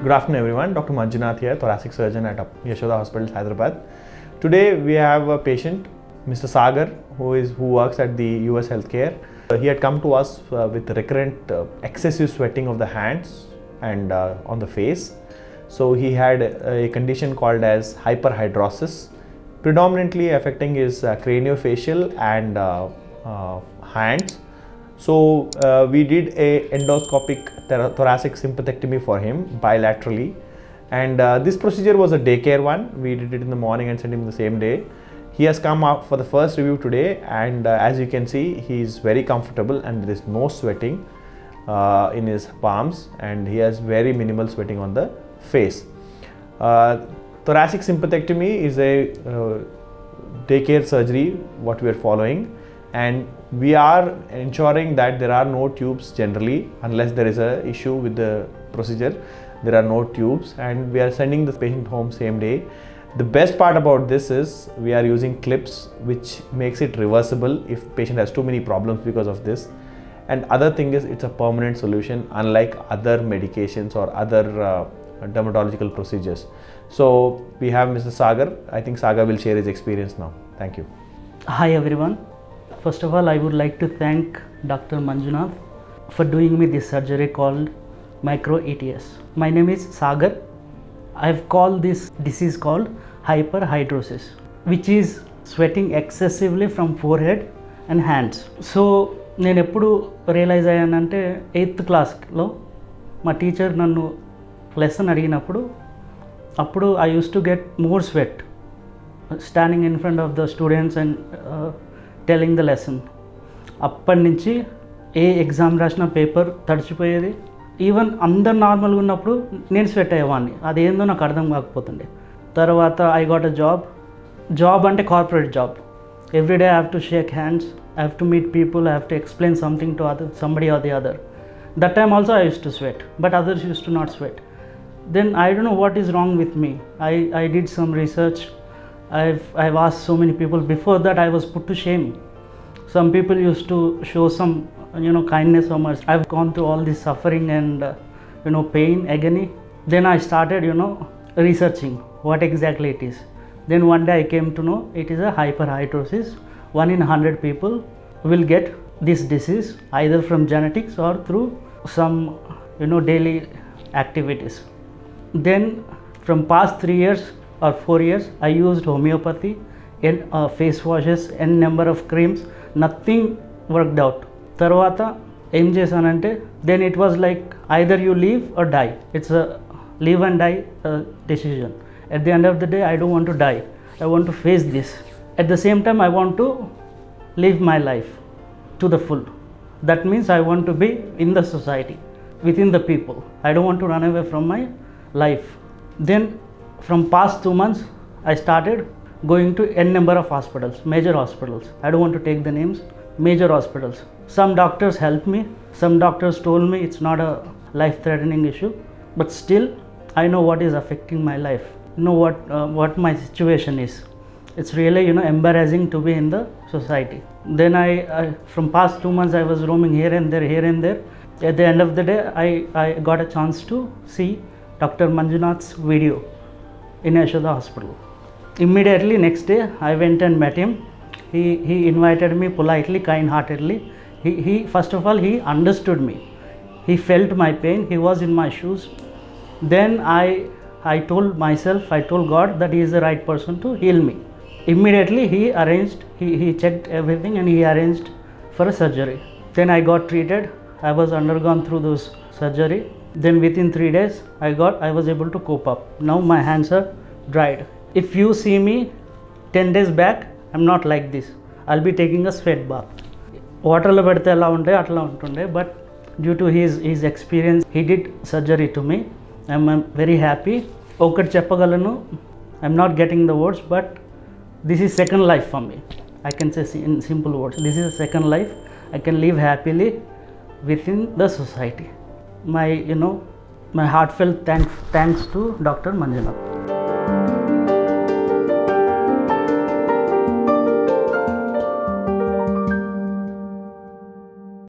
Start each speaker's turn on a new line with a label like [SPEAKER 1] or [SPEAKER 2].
[SPEAKER 1] Good afternoon everyone, Dr. Manjunath here, thoracic surgeon at Yashoda Hospitals, Hyderabad. Today we have a patient, Mr. Sagar, who works at the US Healthcare. He had come to us with recurrent excessive sweating of the hands and on the face. So he had a condition called as hyperhidrosis, predominantly affecting his craniofacial and hands. So we did a endoscopic thoracic sympathectomy for him bilaterally, and this procedure was a daycare one. We did it in the morning and sent him the same day. He has come up for the first review today, and as you can see, he is very comfortable and there is no sweating in his palms, and he has very minimal sweating on the face. Thoracic sympathectomy is a daycare surgery what we are following, and we are ensuring that there are no tubes generally, unless there is a issue with the procedure. There are no tubes, and we are sending the patient home same day. The best part about this is we are using clips, which makes it reversible if patient has too many problems because of this. And other thing is it's a permanent solution, unlike other medications or other dermatological procedures. So we have Mr. Sagar. I think Sagar will share his experience now. Thank you.
[SPEAKER 2] Hi everyone. First of all, I would like to thank Dr. Manjunath for doing me this surgery called micro ETS. My name is Sagar. I've called this disease called hyperhidrosis, which is sweating excessively from forehead and hands. So నేను ఎప్పుడు realise అయ్యానంటే 8th క్లాస్లో మా teacher నన్ను lesson అడిగినప్పుడు అప్పుడు I used to get more sweat standing in front of the students and telling the lesson. అప్పటి నుంచి ఏ exam రాసిన పేపర్ తడిచిపోయేది. ఈవెన్ అందరు నార్మల్గా ఉన్నప్పుడు నేను స్వెట్ అయ్యేవాడిని. అదేందో నాకు అర్థం కాకపోతుండే. తర్వాత ఐ గాట్ అ జాబ్ అంటే corporate job. Everyday I have to shake hands, I have to meet people, I have to explain something to somebody or the other. That time also I used to sweat, but others used to not sweat. Then I don't know what is wrong with me. I did some research. I've asked so many people. Before that I was put to shame. Some people used to show some kindness or mercy. I've gone through all this suffering and pain, agony. Then I started researching what exactly it is. Then one day I came to know it is a hyperhidrosis. 1 in 100 people will get this disease either from genetics or through some daily activities. Then from past 3 years or 4 years I used homeopathy and face washes and number of creams. Nothing worked out. Tarvata em chesanante, then it was like either you live or die. It's a live and die decision. At the end of the day, I don't want to die. I want to face this. At the same time, I want to live my life to the full. That means I want to be in the society, within the people. I don't want to run away from my life. Then from past 2 months, I started going to n number of hospitals, major hospitals. I don't want to take the names. Major hospitals. Some doctors helped me. Some doctors told me it's not a life-threatening issue, but still I know what is affecting my life. Know what my situation is. It's really embarrassing to be in the society. Then I from past 2 months I was roaming here and there. At the end of the day, I got a chance to see Dr. Manjunath's video in Yashoda Hospital. Immediately next day I went and met him. He invited me politely, kind-heartedly. He first of all he understood me. He felt my pain. He was in my shoes. Then I told myself, I told God that he is the right person to heal me. Immediately he arranged, he checked everything and he arranged for a surgery. Then I got treated. I was undergone through those surgery. Then within 3 days I was able to cope up. Now my hands are dried. If you see me 10 days back, I'm not like this. I'll be taking a sweat bath. Water lo pedte ela unte atla untunde, but due to his experience, he did surgery to me. I'm very happy. Okati cheppagalanu, I'm not getting the words, but this is second life for me. I can say in simple words, this is a second life. I can live happily within the society. My heartfelt thanks to Dr. Manjunath.